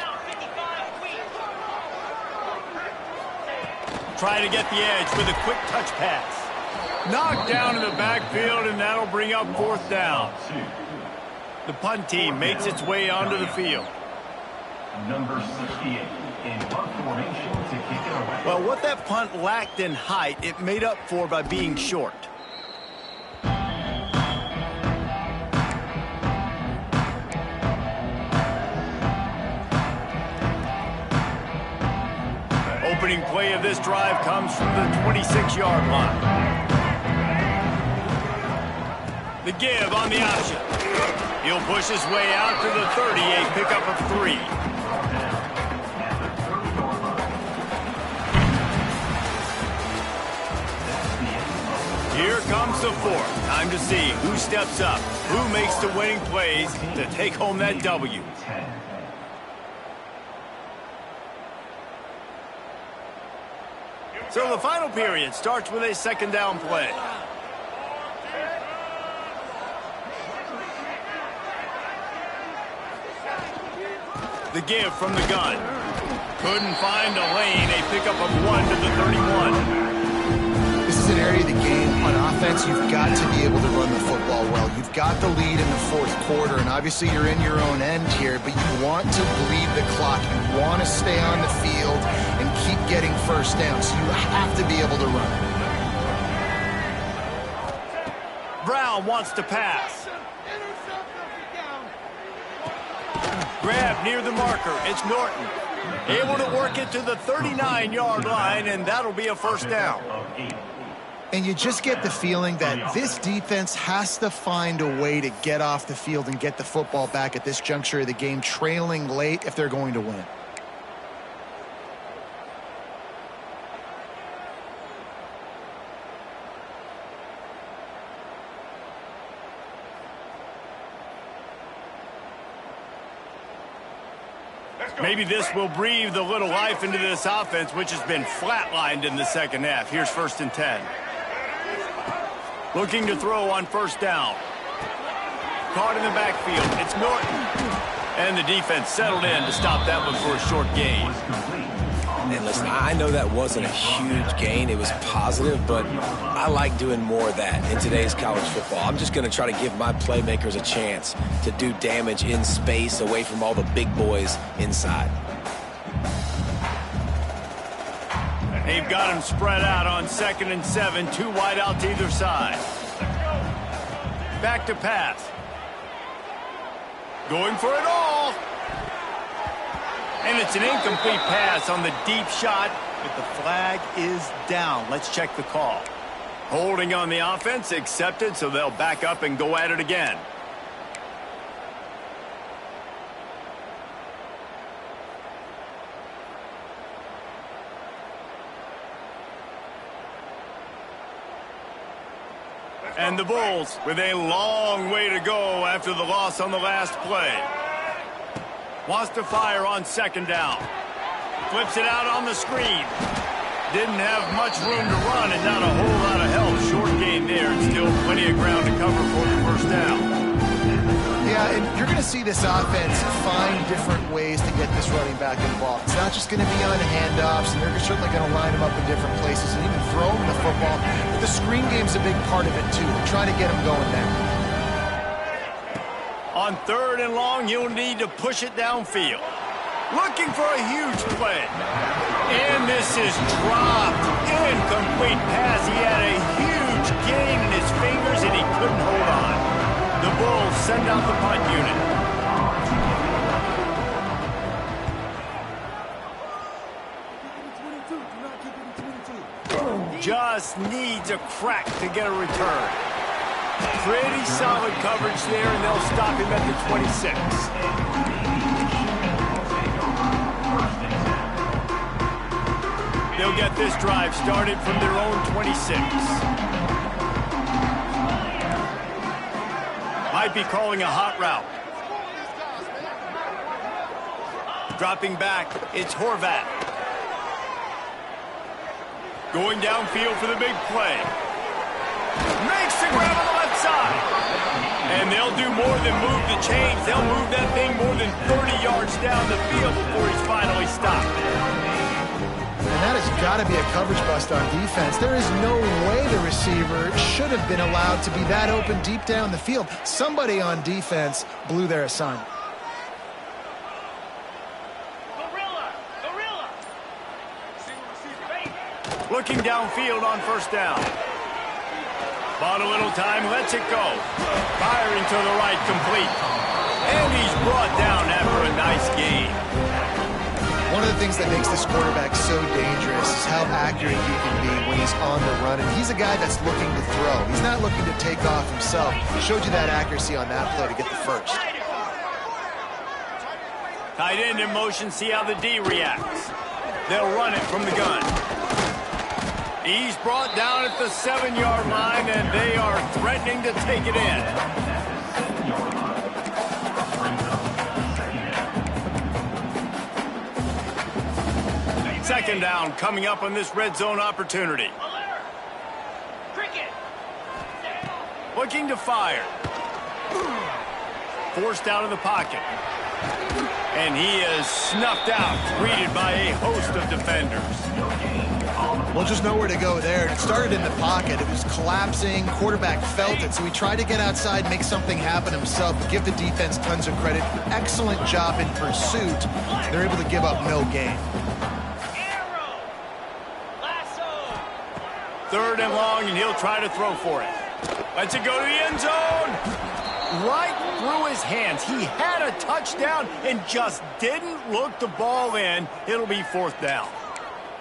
Try to get the edge with a quick touch pass. Knocked down in the backfield, and that'll bring up fourth down. The punt team makes its way onto the field. Number 68 in punt formation to kick it away. Well, what that punt lacked in height, it made up for by being short. Opening play of this drive comes from the 26-yard line. The give on the option. He'll push his way out to the 30, a pickup of 3. Here comes the fourth. Time to see who steps up, who makes the winning plays to take home that W. So the final period starts with a second down play. The give from the gun. Couldn't find a lane, a pickup of 1 to the 31. This is an area of the game on offense you've got to be able to run the football well. You've got the lead in the fourth quarter, and obviously you're in your own end here, but you want to bleed the clock. You want to stay on the field and keep getting first down, so you have to be able to run. Brown wants to pass. Grab near the marker. It's Norton. Able to work it to the 39-yard line, and that'll be a first down. And you just get the feeling that this defense has to find a way to get off the field and get the football back at this juncture of the game, trailing late if they're going to win. Maybe this will breathe a little life into this offense, which has been flatlined in the second half. Here's 1st and 10. Looking to throw on first down. Caught in the backfield. It's Norton. And the defense settled in to stop that one for a short gain. And listen, I know that wasn't a huge gain. It was positive, but I like doing more of that in today's college football. I'm just going to try to give my playmakers a chance to do damage in space away from all the big boys inside. They've got him spread out on 2nd and 7, 2 wide out to either side. Back to pass. Going for it all. And it's an incomplete pass on the deep shot, but the flag is down. Let's check the call. Holding on the offense, accepted, so they'll back up and go at it again. And the Bulls with a long way to go after the loss on the last play. Wants to fire on 2nd down. Flips it out on the screen. Didn't have much room to run and not a whole lot of help. Short gain there and still plenty of ground to cover for the first down. Yeah, and you're going to see this offense find different ways to get this running back involved. It's not just going to be on handoffs, and they're certainly going to line him up in different places and even throw him the football. But the screen game's a big part of it, too. Trying to get him going there. On 3rd and long, you'll need to push it downfield. Looking for a huge play. And this is dropped. Incomplete pass. He had a huge gain in his fingers, and he couldn't hold on. The Bulls send out the punt unit. Just needs a crack to get a return. Pretty solid coverage there, and they'll stop him at the 26. They'll get this drive started from their own 26. Might be calling a hot route. Dropping back, it's Horvat. Going downfield for the big play. Makes the grab on the left side. And they'll do more than move the chains. They'll move that thing more than 30 yards down the field before he's finally stopped. And that has got to be a coverage bust on defense. There is no way the receiver should have been allowed to be that open deep down the field. Somebody on defense blew their assignment. Looking downfield on first down. Bought a little time, lets it go. Firing to the right, complete. And he's brought down after a nice gain. One of the things that makes this quarterback so dangerous is how accurate he can be when he's on the run. And he's a guy that's looking to throw. He's not looking to take off himself. He showed you that accuracy on that play to get the first. Tight end in motion, see how the D reacts. They'll run it from the gun. He's brought down at the 7-yard line, and they are threatening to take it in. Second down coming up on this red zone opportunity. Looking to fire. Forced out of the pocket. And he is snuffed out, greeted by a host of defenders. Well, just nowhere to go there. It started in the pocket. It was collapsing. Quarterback felt it, so he tried to get outside, make something happen himself. Give the defense tons of credit. Excellent job in pursuit. They're able to give up no gain. Third and long, and he'll try to throw for it. Lets it go to the end zone. Right through his hands. He had a touchdown and just didn't look the ball in. It'll be fourth down.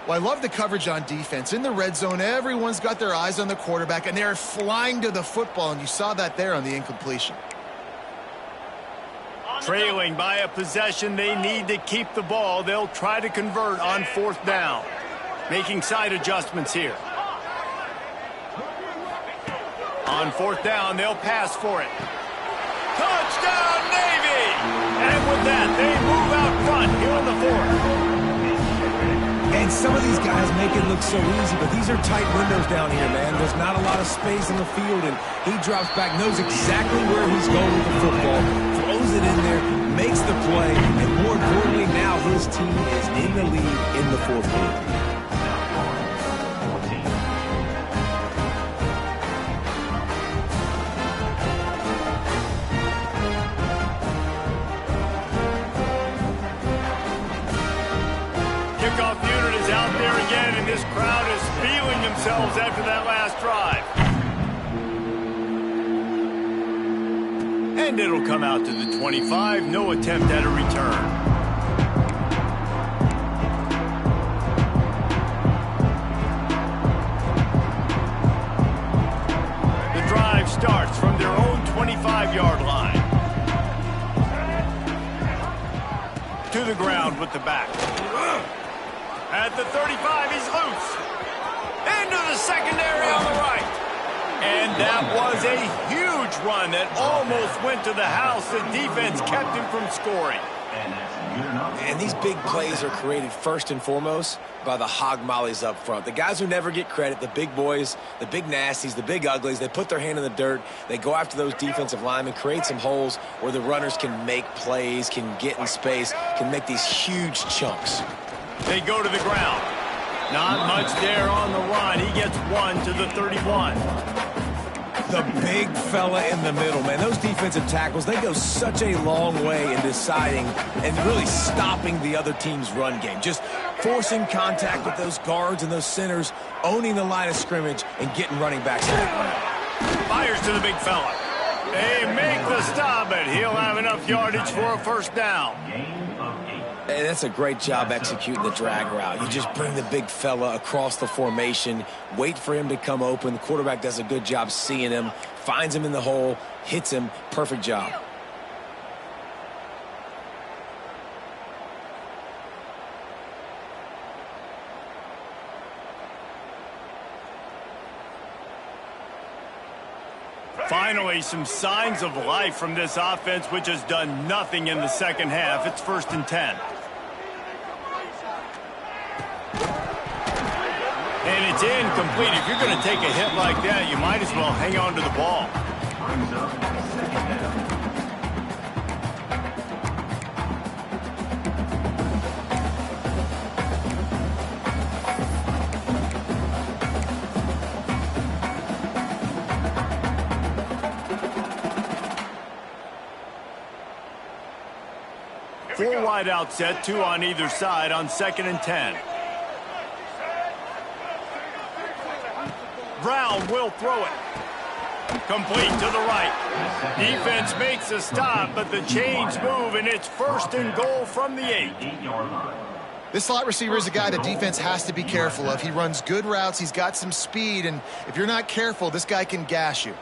Well, I love the coverage on defense. In the red zone, everyone's got their eyes on the quarterback, and they're flying to the football, and you saw that there on the incompletion. Trailing by a possession, they need to keep the ball. They'll try to convert on fourth down. Making side adjustments here. On fourth down, they'll pass for it. Touchdown, Navy! And with that, they move out front here in the fourth. And some of these guys make it look so easy, but these are tight windows down here, man. There's not a lot of space in the field, and he drops back, knows exactly where he's going with the football, throws it in there, makes the play, and more importantly, now his team is in the lead in the fourth quarter. Kickoff unit is out there again, and this crowd is feeling themselves after that last drive. And it'll come out to the 25. No attempt at a return. The drive starts from their own 25-yard line. To the ground with the back. At the 35, he's loose. Into the secondary on the right. And that was a huge run that almost went to the house. The defense kept him from scoring. And these big plays are created first and foremost by the hog mollies up front. The guys who never get credit, the big boys, the big nasties, the big uglies, they put their hand in the dirt. They go after those defensive linemen, create some holes where the runners can make plays, can get in space, can make these huge chunks. They go to the ground. Not much there on the run. He gets one to the 31. The big fella in the middle, man. Those defensive tackles, they go such a long way in deciding and really stopping the other team's run game. Just forcing contact with those guards and those centers, owning the line of scrimmage, and getting running backs to that ground. Fires to the big fella. They make the stop, but he'll have enough yardage for a first down. Hey, that's a great job executing the drag route. You just bring the big fella across the formation, wait for him to come open. The quarterback does a good job seeing him, finds him in the hole, hits him. Perfect job. Finally, some signs of life from this offense, which has done nothing in the second half. It's 1st and 10. And it's incomplete. If you're going to take a hit like that, you might as well hang on to the ball. Four wide out set, 2 on either side on 2nd and 10. Brown will throw it. Complete to the right. Defense makes a stop, but the chains move, and it's 1st and goal from the 8. This slot receiver is a guy the defense has to be careful of. He runs good routes, he's got some speed, and if you're not careful, this guy can gash you.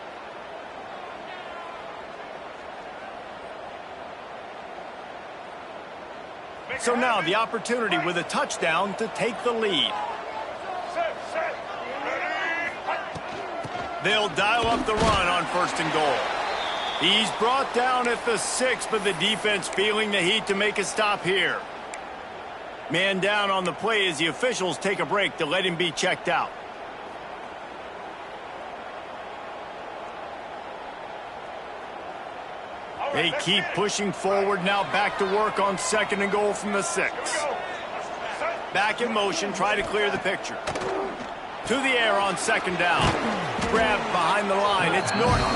So now the opportunity with a touchdown to take the lead. They'll dial up the run on 1st and goal. He's brought down at the 6, but the defense feeling the heat to make a stop here. Man down on the play as the officials take a break to let him be checked out. They keep pushing forward, now back to work on 2nd and goal from the 6. Back in motion, try to clear the picture. To the air on 2nd down. Grabbed behind the line, it's Norton.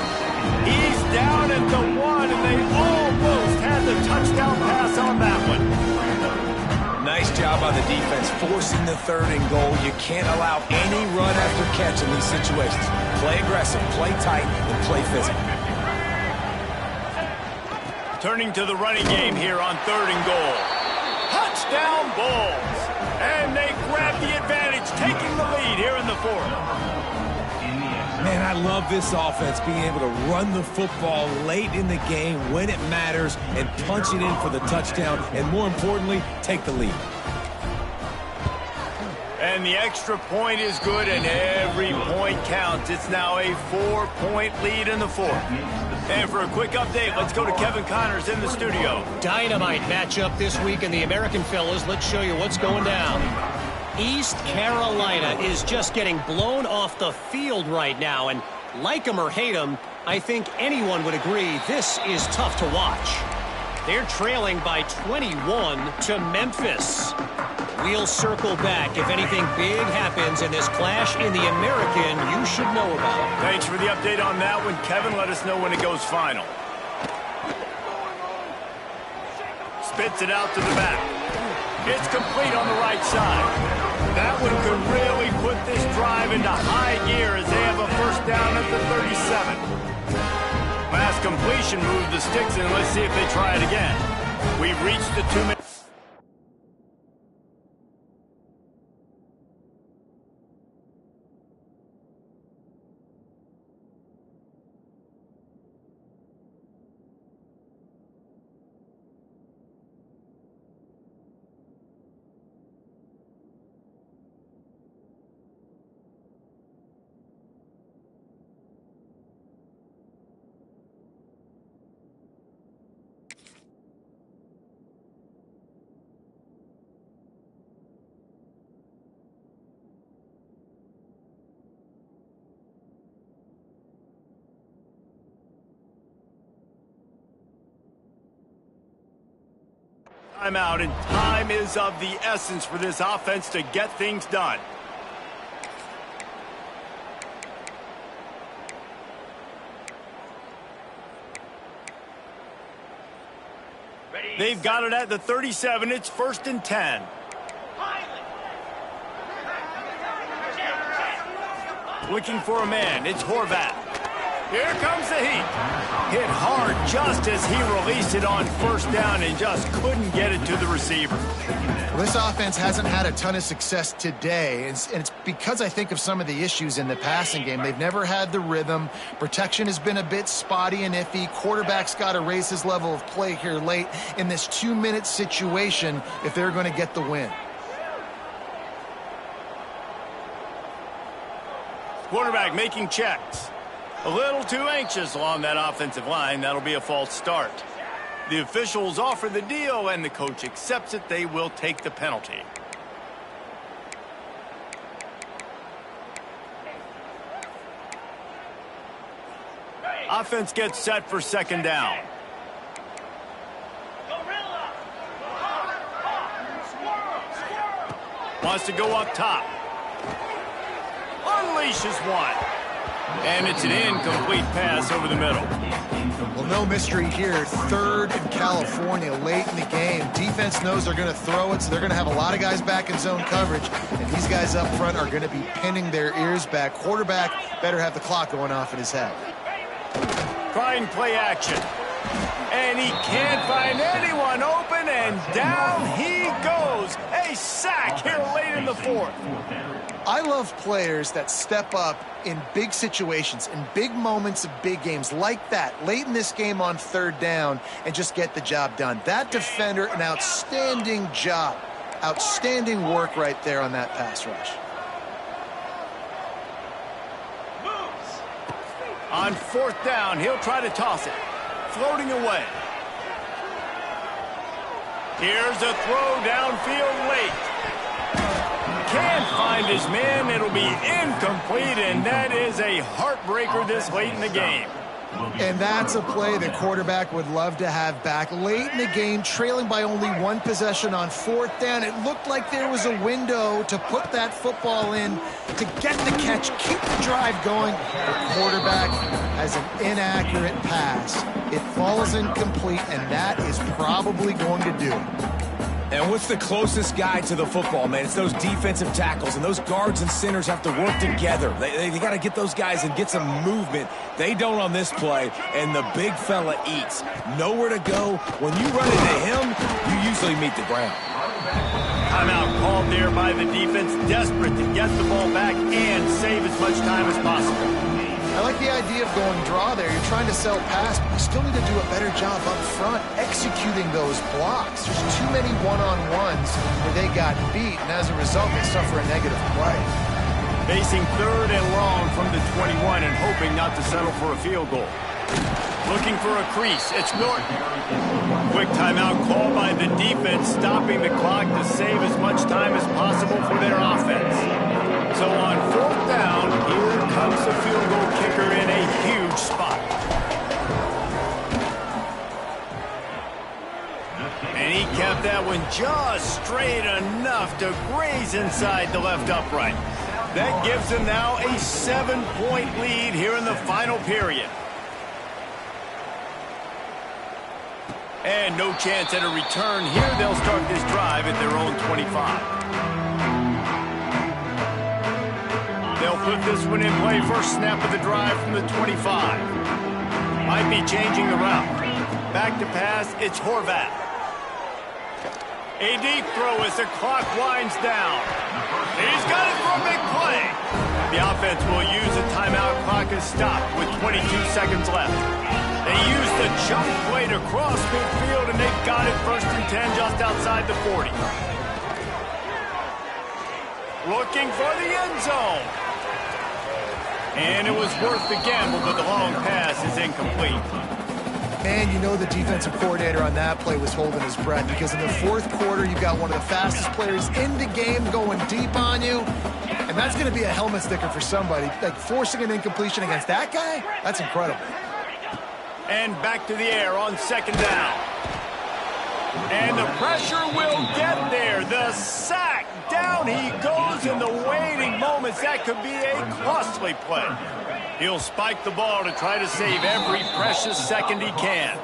He's down at the 1, and they almost had the touchdown pass on that one. Nice job by the defense, forcing the 3rd and goal. You can't allow any run after catch in these situations. Play aggressive, play tight, and play physical. Turning to the running game here on 3rd and goal. Touchdown Bulls. And they grab the advantage, taking the lead here in the 4th. Man, I love this offense being able to run the football late in the game when it matters and punch it in for the touchdown and, more importantly, take the lead. And the extra point is good, and every point counts. It's now a 4-point lead in the 4th. And for a quick update, let's go to Kevin Connors in the studio. Dynamite matchup this week in the American Fellas. Let's show you what's going down. East Carolina is just getting blown off the field right now, and like them or hate them, I think anyone would agree this is tough to watch. They're trailing by 21 to Memphis. We'll circle back if anything big happens in this clash in the American you should know about. Thanks for the update on that one, Kevin. Let us know when it goes final. Spits it out to the back. It's complete on the right side. That one could really put this drive into high gear as they have a 1st down at the 37. Last completion moved the sticks in. Let's see if they try it again. We've reached the 2-minute. Timeout, and time is of the essence for this offense to get things done. They've got it at the 37. It's 1st and 10. Looking for a man. It's Horvath. Here comes the heat. Hit hard just as he released it on 1st down and just couldn't get it to the receiver. This offense hasn't had a ton of success today, and it's because I think of some of the issues in the passing game. They've never had the rhythm. Protection has been a bit spotty and iffy. Quarterback's got to raise his level of play here late in this 2-minute situation if they're going to get the win. Quarterback making checks. A little too anxious along that offensive line. That'll be a false start. The officials offer the deal, and the coach accepts it. They will take the penalty. Offense gets set for 2nd down. Wants to go up top. Unleashes one. And it's an incomplete pass over the middle. Well, no mystery here. 3rd in California late in the game. Defense knows they're going to throw it, so they're going to have a lot of guys back in zone coverage. And these guys up front are going to be pinning their ears back. Quarterback better have the clock going off in his head. Trying play action. And he can't find anyone open, and down he goes. A sack here late in the 4th. I love players that step up in big situations, in big moments of big games like that, late in this game on 3rd down, and just get the job done. That defender, an outstanding job. Outstanding work right there on that pass rush. On 4th down, he'll try to toss it. Floating away. Here's a throw downfield late. Can't find his man. It'll be incomplete, and that is a heartbreaker this late in the game. And that's a play the quarterback would love to have back. Late in the game, trailing by only 1 possession on 4th down. It looked like there was a window to put that football in, to get the catch, keep the drive going. The quarterback has an inaccurate pass. It falls incomplete, and that is probably going to do it. And what's the closest guy to the football, man? It's those defensive tackles, and those guards and centers have to work together. They got to get those guys and get some movement. They don't on this play, and the big fella eats. Nowhere to go. When you run into him, you usually meet the ground. Timeout called there by the defense, desperate to get the ball back and save as much time as possible. I like the idea of going draw there. You're trying to sell pass, but you still need to do a better job up front executing those blocks. There's too many one-on-ones where they got beat, and as a result, they suffer a negative play. Facing 3rd and long from the 21 and hoping not to settle for a field goal. Looking for a crease. It's Norton. Quick timeout called by the defense, stopping the clock to save as much time as possible for their offense. So on 4th down, here comes the field goal kicker in a huge spot. And he kept that one just straight enough to graze inside the left upright. That gives them now a 7-point lead here in the final period. And no chance at a return here. They'll start this drive at their own 25. They'll put this one in play. First snap of the drive from the 25. Might be changing the route. Back to pass. It's Horvath. A deep throw as the clock winds down. He's got it for a big play. The offense will use a timeout. Clock is stopped with 22 seconds left. They use the jump play to cross midfield, and they've got it 1st and 10 just outside the 40. Looking for the end zone. And it was worth the gamble, but the long pass is incomplete. Man, you know the defensive coordinator on that play was holding his breath, because in the 4th quarter, you've got one of the fastest players in the game going deep on you, and that's going to be a helmet sticker for somebody. Like, forcing an incompletion against that guy, that's incredible. And back to the air on 2nd down. And the pressure will get there. The sack. Down he goes in the waiting moments. That could be a costly play. He'll spike the ball to try to save every precious second he can.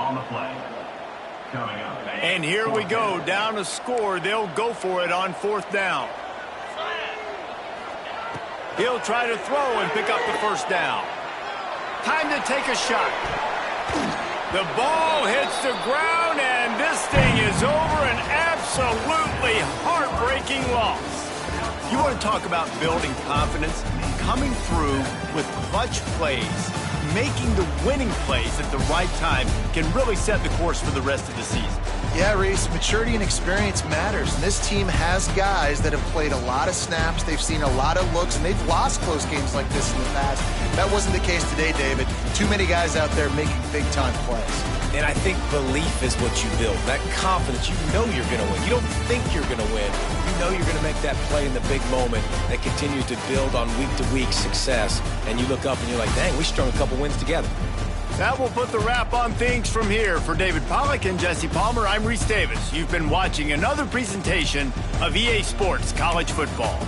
on the play. Coming up. And here we go, down to score. They'll go for it on 4th down. He'll try to throw and pick up the 1st down. Time to take a shot. The ball hits the ground, and this thing is over. An absolutely heartbreaking loss. You want to talk about building confidence? Coming through with clutch plays, making the winning plays at the right time can really set the course for the rest of the season. Yeah, Reese, maturity and experience matters. And this team has guys that have played a lot of snaps. They've seen a lot of looks, and they've lost close games like this in the past. That wasn't the case today, David. Too many guys out there making big-time plays. And I think belief is what you build. That confidence, you know you're going to win. You don't think you're going to win. You know you're going to make that play in the big moment that continues to build on week-to-week success. And you look up and you're like, dang, we strung a couple wins together. That will put the wrap on things from here. For David Pollack and Jesse Palmer, I'm Reese Davis. You've been watching another presentation of EA Sports College Football.